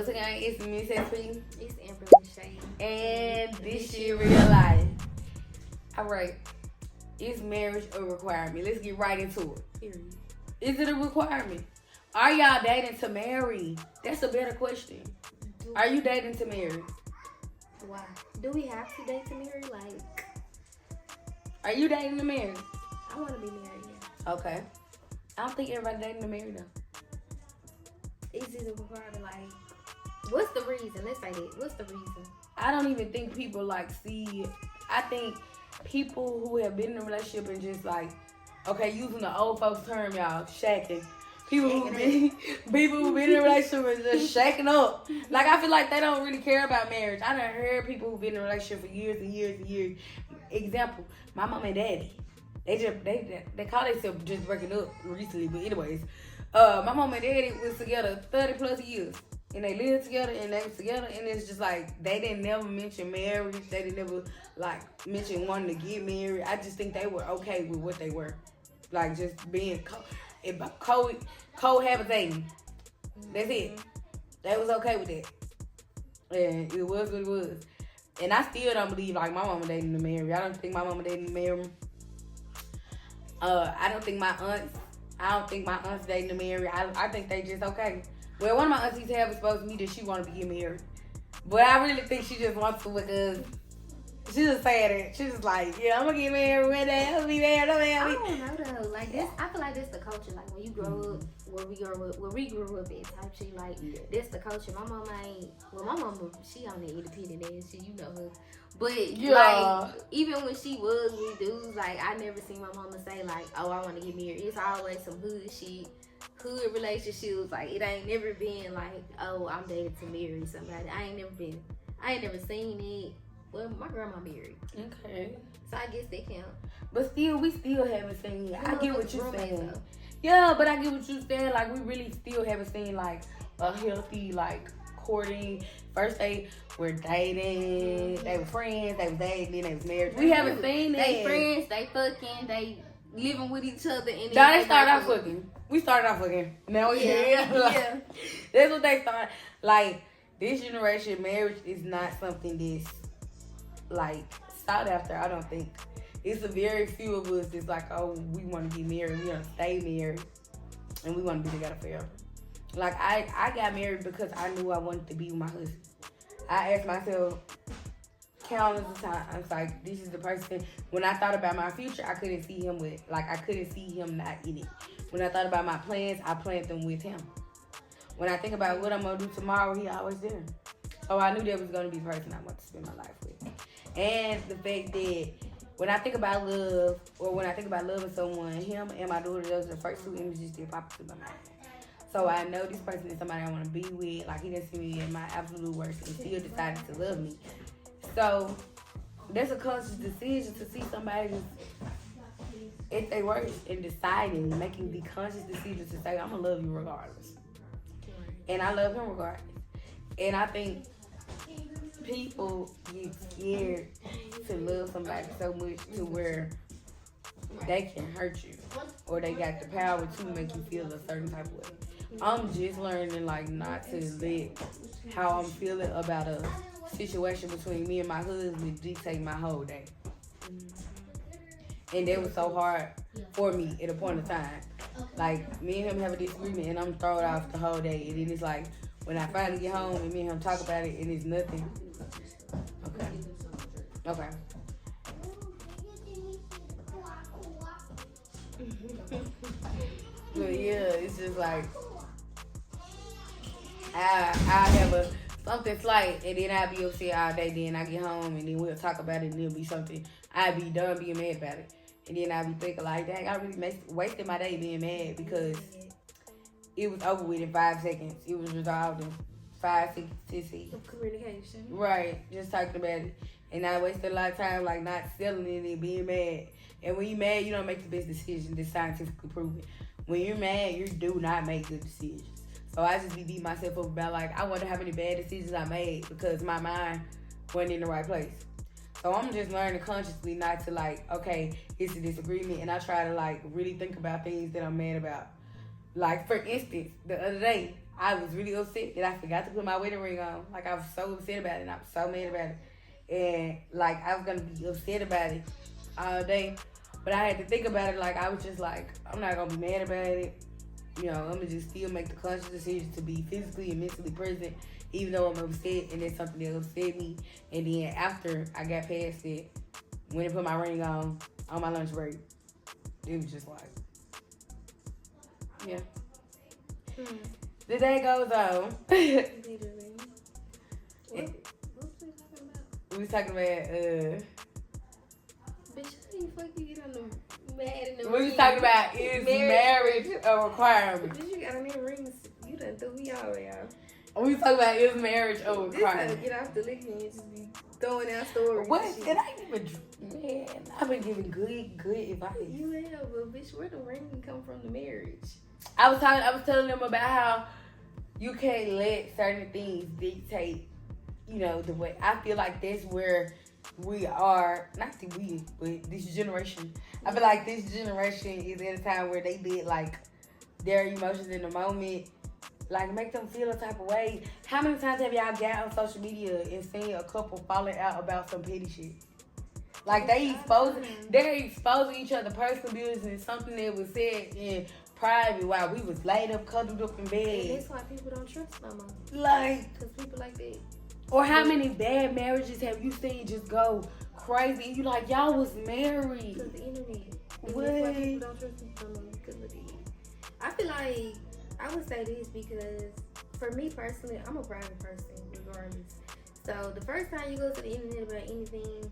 Once again, it's Miss SP. It's Amber Shane. And this shit real life. Alright. Is marriage a requirement? Let's get right into it. Period. Is it a requirement? Are y'all dating to marry? That's a better question. Are you dating to marry? Why? Do we have to date to marry? Like, are you dating to marry? I want to be married, yeah. Okay. I don't think everybody dating to marry though. Is it a requirement? Like, what's the reason? Let's say that. What's the reason? I don't even think people like see it. I think people who have been in a relationship and just like, okay, using the old folks term, y'all, shacking. People who've been in a relationship and just shacking up. Like, I feel like they don't really care about marriage. I done heard people who've been in a relationship for years and years and years. Example, my mom and daddy. They call themselves just breaking up recently, but anyways. My mom and daddy was together 30 plus years. And they lived together and they was together, and it's just like they didn't never mention marriage. They didn't never like mention wanting to get married. I just think they were okay with what they were. Like just being cohabitating. That's it. They was okay with that. And it was what it was. And I still don't believe like my mama dating to marry. I don't think my mama dating to marry. I don't think my aunts dating to marry. I think they just okay. Well, one of my aunties have exposed to me that she wanted to get married. But I really think she just wants to because she just saying it. She's just like, yeah, I'm going to get married one day. I'm going to be married. I don't know, though. Like, this, I feel like this the culture. Like, when you grow up, where we grew up at type shit, like, this the culture. My mama she on the independent ass shit. You know her. But, like, even when she was with dudes, like, I never seen my mama say, like, oh, I want to get married. It's always some hood shit. Hood relationships, like it ain't never been like, oh, I'm dating to marry somebody. I ain't never seen it. Well, my grandma married. Okay. So I guess they count. But still, we still haven't seen it. I get what you're saying. Yeah, but I get what you're saying. Like, we really still haven't seen like a healthy like courting. First they were dating, they were friends, they was dating, then they was married. We haven't seen that. They friends, they fucking, they living with each other, and then they started off fucking. We started off fucking. Now we yeah. That's what they started. Like, this generation, marriage is not something that's like sought after. I don't think. It's a very few of us that's like, oh, we want to get married, we want to stay married, and we want to be together forever. Like, I got married because I knew I wanted to be with my husband. I asked myself countless of times, like, this is the person. When I thought about my future, I couldn't see him with, like, I couldn't see him not in it. When I thought about my plans, I planned them with him. When I think about what I'm going to do tomorrow, he always there. So I knew that was going to be the person I want to spend my life with. And the fact that when I think about love, or when I think about loving someone, him and my daughter, those are the first two images that pop into my mind. So I know this person is somebody I want to be with. Like, he didn't see me in my absolute worst and still decided to love me. So there's a conscious decision to see somebody at their worst and deciding, making the conscious decision to say, I'm going to love you regardless. And I love him regardless. And I think people get scared to love somebody so much to where they can hurt you, or they got the power to make you feel a certain type of way. I'm just learning, like, not to let how I'm feeling about a situation between me and my husband dictate my whole day. And that was so hard for me at a point of time. Like, me and him have a disagreement and I'm thrown off the whole day. And then it's like, when I finally get home and me and him talk about it and it's nothing. Okay. But yeah, it's just like, I have something slight and then I'll be upset all day. Then I get home and then we'll talk about it and it'll be something. I'll be done being mad about it. And then I'll be thinking like, dang, I really wasted my day being mad because it was over with in 5 seconds. It was resolved in 5, 6, 10 seconds. Communication. Right. Just talking about it. And I wasted a lot of time like not settling it and being mad. And when you're mad, you don't make the best decision. That's scientifically proven. When you're mad, you do not make good decisions. So I just be beating myself up about like, I wonder how many bad decisions I made because my mind wasn't in the right place. So I'm just learning consciously not to like, okay, it's a disagreement, and I try to like really think about things that I'm mad about. Like, for instance, the other day, I was really upset that I forgot to put my wedding ring on. Like, I was so upset about it, and I was so mad about it. And, like, I was going to be upset about it all day. But I had to think about it. Like, I was just like, I'm not going to be mad about it. You know, I'm going to just still make the conscious decision to be physically and mentally present, even though I'm upset, and it's something that upset me. And then after I got past it, when I put my ring on my lunch break, it was just like, yeah. The day goes on. What was we talking about? We was talking about, Bitch, how the fuck you get on the mad in the we was talking about, is marriage a requirement? Bitch, you got on them rings. You done threw me all the way out. We was talking about, is marriage a This how to requirement? get off the liquor and just be throwing out stories. What? and shit. Did I even, man, I've been giving good advice. You have, but bitch, where the ring come from the marriage? I was telling them about how you can't let certain things dictate, you know, the way. I feel like that's where we are, not that we, but this generation. I feel like this generation is at a time where they did like their emotions in the moment, like make them feel a type of way. How many times have y'all got on social media and seen a couple falling out about some petty shit? Like they're exposing each other personal business, something that was said in private while we was laid up, cuddled up in And bed. that's why people don't trust no more. Like, Because people like that. or how many bad marriages have you seen just go crazy? And you like, y'all was married. Because the internet. And What? that's why people don't trust people no more because of the internet. I feel like, I would say this because for me personally, I'm a private person regardless. So the first time you go to the internet about anything,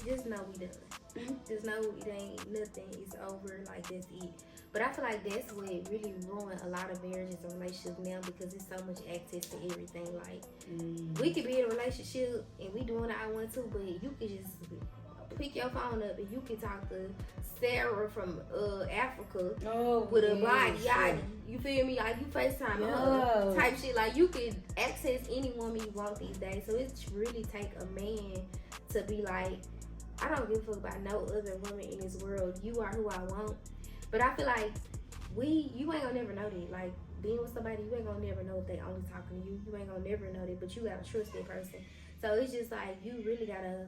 just know we done. Just know it ain't nothing. It's over. Like, that's it. But I feel like that's what really ruined a lot of marriages and relationships now because there's so much access to everything. Like, we could be in a relationship and we doing what I want to, but you could just pick your phone up and you can talk to Sarah from Africa with a body yachty. You feel me? Like, you FaceTime her type shit. Like, you can access any woman you want these days. So it's really take a man to be like, I don't give a fuck about no other woman in this world. You are who I want. But I feel like you ain't gonna never know that. Like, being with somebody, you ain't gonna never know if they only talking to you. You ain't gonna never know that, but you gotta trust that person. So it's just like, you really gotta,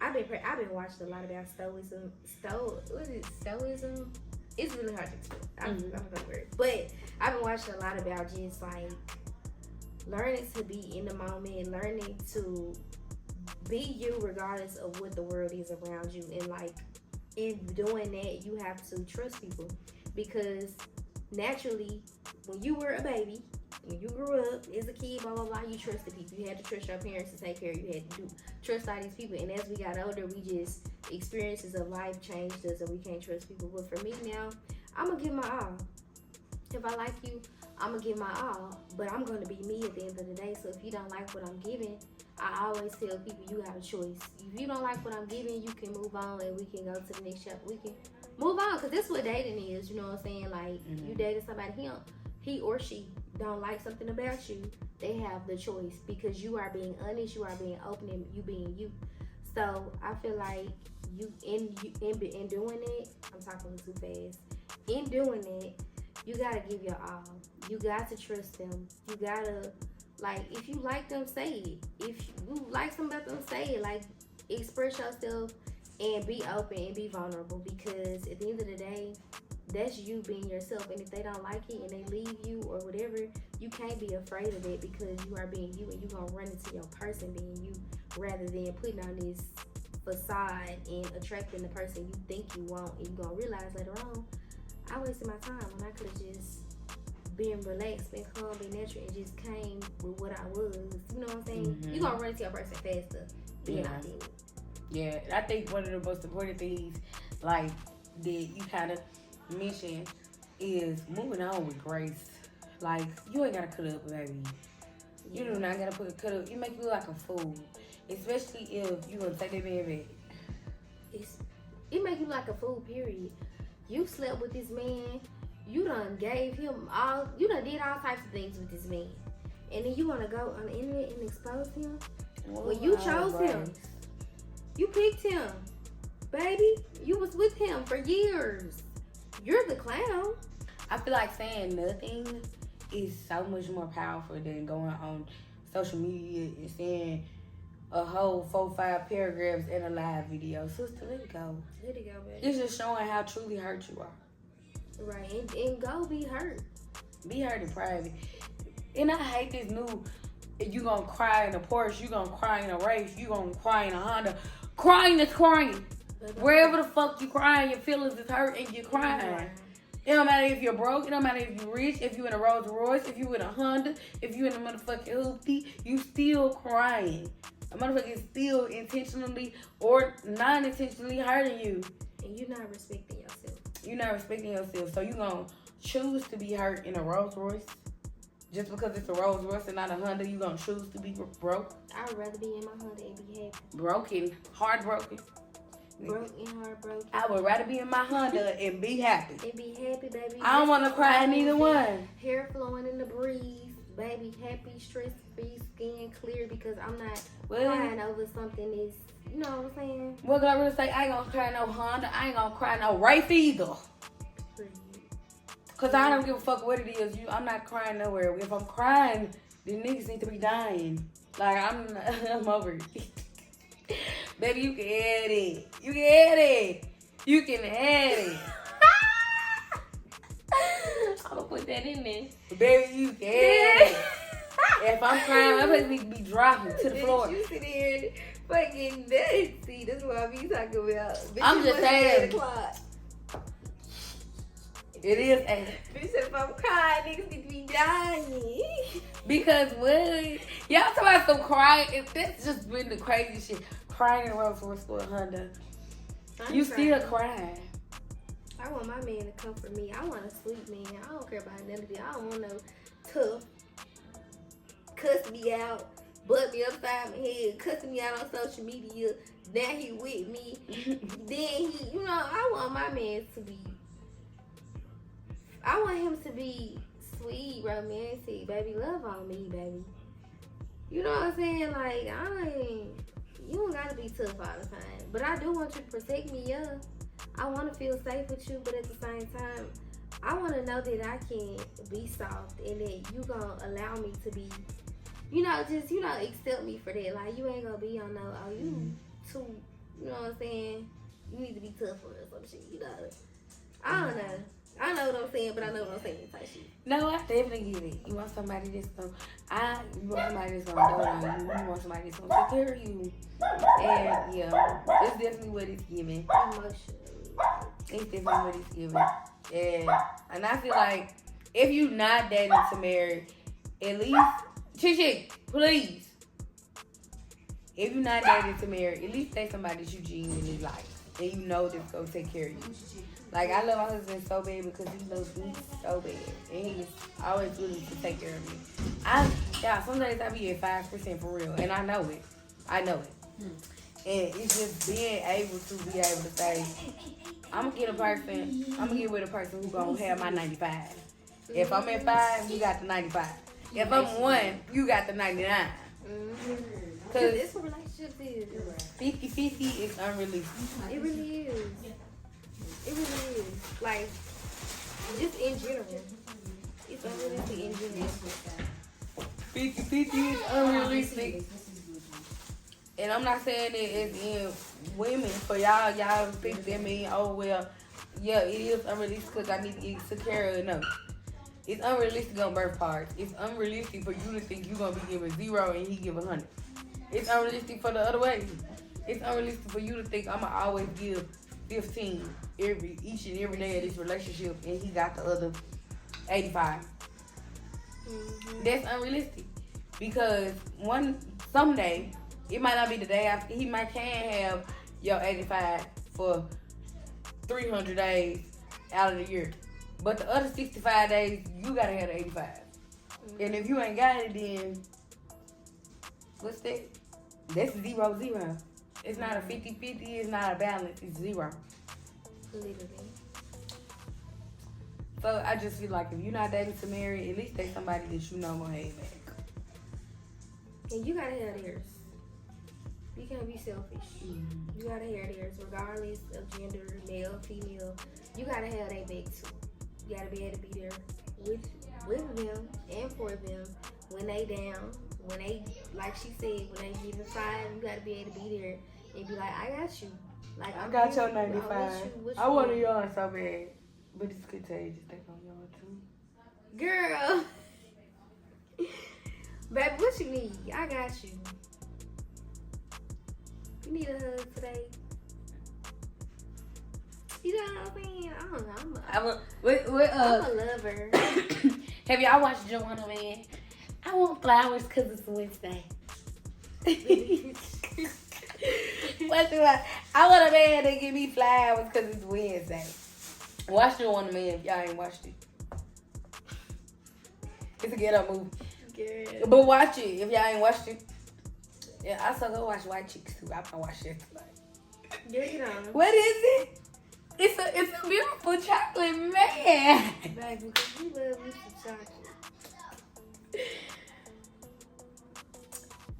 I've been watching a lot about stoicism. What is it? Stoicism? It's really hard to explain. I'm gonna word. But I've been watching a lot about just like learning to be in the moment, learning to be you regardless of what the world is around you. And like, in doing that, you have to trust people because naturally, when you were a baby, when you grew up as a kid, blah, blah, blah, you trusted people. You had to trust your parents to take care of you. You had to trust all these people. And as we got older, we just, experiences of life changed us and we can't trust people. But for me now, I'm going to give my all. If I like you, I'm going to give my all. But I'm going to be me at the end of the day. So if you don't like what I'm giving, I always tell people you got a choice. If you don't like what I'm giving, you can move on and we can go to the next chapter. We can move on because this is what dating is. You know what I'm saying? Like, you dated somebody, he or she don't like something about you. They have the choice because you are being honest, you are being open, and you being you. So I feel like you in doing it. I'm talking too fast. In doing it, you gotta give your all. You got to trust them. You gotta. Like, if you like them, say it. If you like something about them, say it. Like, express yourself and be open and be vulnerable because at the end of the day, that's you being yourself. And if they don't like it and they leave you or whatever, you can't be afraid of it because you are being you and you're going to run into your person being you rather than putting on this facade and attracting the person you think you want. And you're going to realize later on, I wasted my time when I could have just being relaxed, being calm, being natural, and just came with what I was. You know what I'm saying? You're going to run into your person faster being authentic. Yeah, I think one of the most important things, like, that you kind of mentioned is moving on with grace. Like, you ain't got to cut up, baby. You do not got to cut up. You make you look like a fool. Especially if you going to take that man back. It make you like a fool, period. You slept with this man. You done gave him all, you done did all types of things with this man. And then you want to go on the internet and expose him? Well, you chose him. You picked him. Baby, you was with him for years. You're the clown. I feel like saying nothing is so much more powerful than going on social media and saying a whole 4-5 paragraphs in a live video. Sister, let it go. Let it go, baby. It's just showing how truly hurt you are. Right, and go be hurt. Be hurt in private. And I hate this new, you gonna cry in a Porsche, you gonna cry in a race, you gonna cry in a Honda. Crying is crying. Wherever the fuck you crying, your feelings is hurt and you're crying. It don't matter if you're broke, it don't matter if you're rich, if you in a Rolls Royce, if you in a Honda, if you in a motherfucking hoopty, you still crying. A motherfucker is still intentionally or non-intentionally hurting you. And you're not respecting yourself. You're not respecting yourself. So you gonna choose to be hurt in a Rolls Royce? Just because it's a Rolls Royce and not a Honda, you gonna choose to be broke? I would rather be in my Honda and be happy. Broken, heartbroken. Broken, heartbroken. I would rather be in my Honda and be happy. And be happy, baby. I don't want to cry in either one. Hair flowing in the breeze. Baby, happy, stress-free, skin clear, because I'm not crying over something that's, you know what I'm saying? What can I really say? I ain't gonna cry no Honda. I ain't gonna cry no Wraith either. Because I don't give a fuck what it is. I'm not crying nowhere. If I'm crying, the niggas need to be dying. Like, I'm over it. Baby, you can add it. You can add it. You can add it. I'm gonna put that in there. Baby, you can add it. If I'm crying, I'm supposed to be dropping to the floor. You sit here fucking nuts. See, that's what I be talking about. Bitch, I'm just saying. It is 8. Bitch said if I'm crying, niggas need to be dying. Because what? Y'all talking about some crying. That's just been the crazy shit. Crying in a Rolls Royce for a Honda. You still crying. I want my man to comfort me. I want a sweet man. I don't care about none of it. I don't want no tough, cuss me out, butt me upside my head, cussing me out on social media. Now he with me. Then he, you know, I want my man to be, I want him to be sweet, romantic, baby. Love on me, baby. You know what I'm saying? Like, you don't gotta be tough all the time. But I do want you to protect me, yeah. I want to feel safe with you, but at the same time, I want to know that I can be soft and that you gonna allow me to be, you know, just, you know, accept me for that. Like, you ain't gonna be on no, oh, you too, you know what I'm saying? You need to be tough for us, some shit, you know. I don't know. I know what I'm saying, but I know what I'm saying type shit. No, I definitely get it. You want somebody that's gonna, you want somebody that's gonna dote on you. You want somebody that's gonna take care of you. And yeah, it's definitely what it's giving. Emotionally. It's definitely what it's giving. And I feel like if you not dating to marry, at least, chick, please. If you're not dating to marry, at least date somebody that you genuinely like. And you know that's gonna take care of you. Like, I love my husband so bad because he loves me so bad. And he's always willing to take care of me. Some days I be at 5% for real. And I know it. And it's just being able to say, I'm going to get with a person who's going to have my 95. If I'm at 5, you got the 95. If I'm 1, you got the 99. Because this relationship is 50-50 is unrealistic. It really is. It really is. Like, just in general. It's unrealistic in general. 50-50 is unrealistic. And I'm not saying that it's in women. For y'all think that mean, oh, well, yeah, it is unrealistic because I need to get took care of. No. It's unrealistic on both parts. It's unrealistic for you to think you're going to be giving 0 and he give 100. It's unrealistic for the other way. It's unrealistic for you to think I'm going to always give 15 each and every day of this relationship and he got the other 85. That's unrealistic. Because someday, it might not be the day after, he might can have your 85 for 300 days out of the year. But the other 65 days, you gotta have the 85. And if you ain't got it, then what's that? That's 0-0. It's not a 50-50, it's not a balance, it's 0. Literally. So I just feel like if you're not dating to marry, at least date somebody that you know gonna have it back. And you gotta have theirs. You can't be selfish. You gotta have theirs, regardless of gender, male, female. You gotta have their back too. You gotta be able to be there with with them and for them when they down, when they, like she said, when they give it 5, you gotta be able to be there and be like, I got you. Like I I'm got here your for you. 95. What I you want want? to yawn so bad. But it's contagious. They gonna yawn too. Girl. Baby, what you need? I got you. You need a hug today. You know what I'm saying? I don't know. I'm a lover. Have y'all watched Joanna Man? I want flowers because it's Wednesday. What do I want a man to give me flowers because it's Wednesday. Watch Joanna Man if y'all ain't watched it. It's a get-up movie. Girl. But watch it if y'all ain't watched it. Yeah, I also go watch White Chicks too. I'm gonna watch that tonight. Get it on. What is it? It's a beautiful chocolate man. Baby, because we love me some chocolate.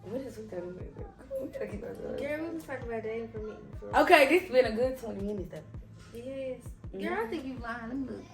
What is we talking about? We gotta keep our going. Girl, we was talking about dating for me. Okay, this has been a good 20 minutes though. Yes. Girl, I think you lying. Let me look.